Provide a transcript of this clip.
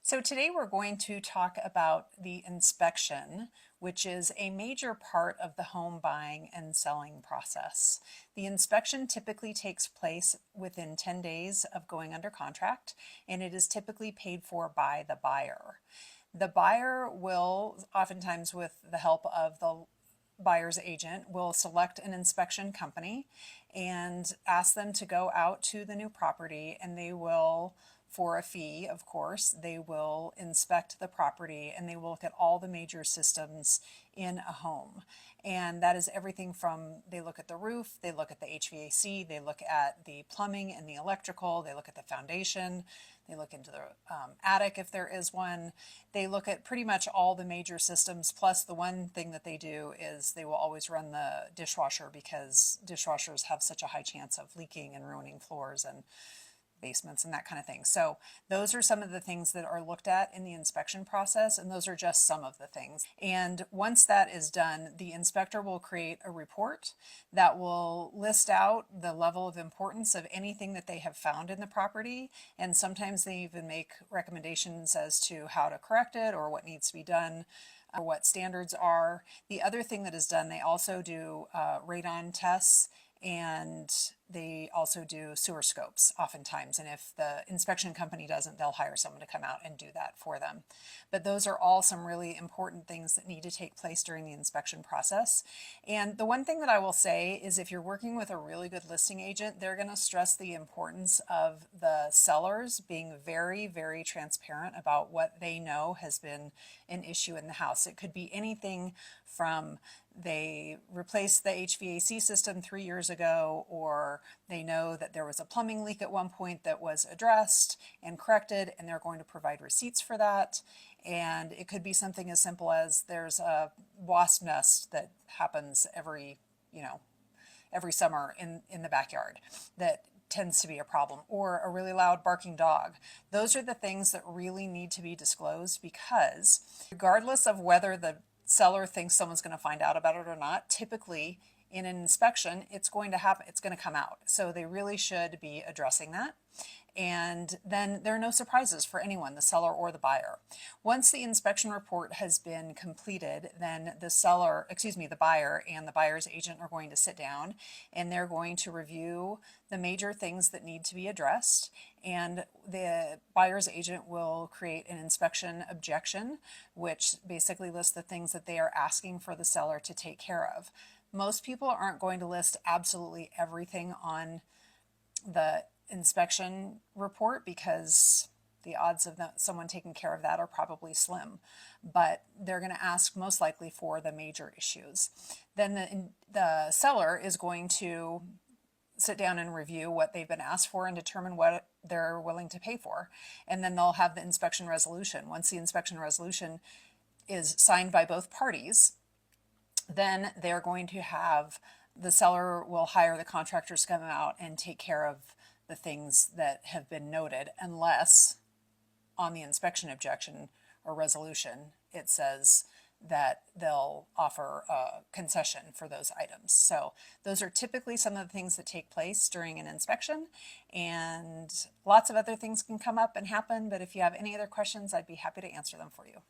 So today we're going to talk about the inspection, which is a major part of the home buying and selling process. The inspection typically takes place within 10 days of going under contract, and it is typically paid for by the buyer. The buyer will, oftentimes with the help of the buyer's agent, will select an inspection company and ask them to go out to the new property, and they will, for a fee, of course, they will inspect the property and they will look at all the major systems in a home. And that is everything from, they look at the roof, they look at the HVAC, they look at the plumbing and the electrical, they look at the foundation, they look into the attic if there is one. They look at pretty much all the major systems, plus the one thing that they do is they will always run the dishwasher, because dishwashers have such a high chance of leaking and ruining floors and basements and that kind of thing. So those are some of the things that are looked at in the inspection process, and those are just some of the things. And once that is done, the inspector will create a report that will list out the level of importance of anything that they have found in the property, and sometimes they even make recommendations as to how to correct it or what needs to be done, or what standards are. The other thing that is done, they also do radon tests, and they also do sewer scopes oftentimes. And if the inspection company doesn't, they'll hire someone to come out and do that for them. But those are all some really important things that need to take place during the inspection process. And the one thing that I will say is, if you're working with a really good listing agent, they're going to stress the importance of the sellers being very, very transparent about what they know has been an issue in the house. It could be anything from they replaced the HVAC system 3 years ago, or they know that there was a plumbing leak at one point that was addressed and corrected, and they're going to provide receipts for that. And it could be something as simple as there's a wasp nest that happens every summer in the backyard that tends to be a problem, or a really loud barking dog. Those are the things that really need to be disclosed, because regardless of whether the seller thinks someone's going to find out about it or not, typically in an inspection, it's going to happen, it's going to come out. So they really should be addressing that. And then there are no surprises for anyone, the seller or the buyer. Once the inspection report has been completed, then the buyer and the buyer's agent are going to sit down, and they're going to review the major things that need to be addressed. And the buyer's agent will create an inspection objection, which basically lists the things that they are asking for the seller to take care of. Most people aren't going to list absolutely everything on the inspection report, because the odds of someone taking care of that are probably slim, but they're going to ask most likely for the major issues. Then the seller is going to sit down and review what they've been asked for and determine what they're willing to pay for. And then they'll have the inspection resolution. Once the inspection resolution is signed by both parties, then they're going to have, the seller will hire the contractors to come out and take care of the things that have been noted, unless on the inspection objection or resolution it says that they'll offer a concession for those items. So those are typically some of the things that take place during an inspection, and lots of other things can come up and happen. But if you have any other questions, I'd be happy to answer them for you.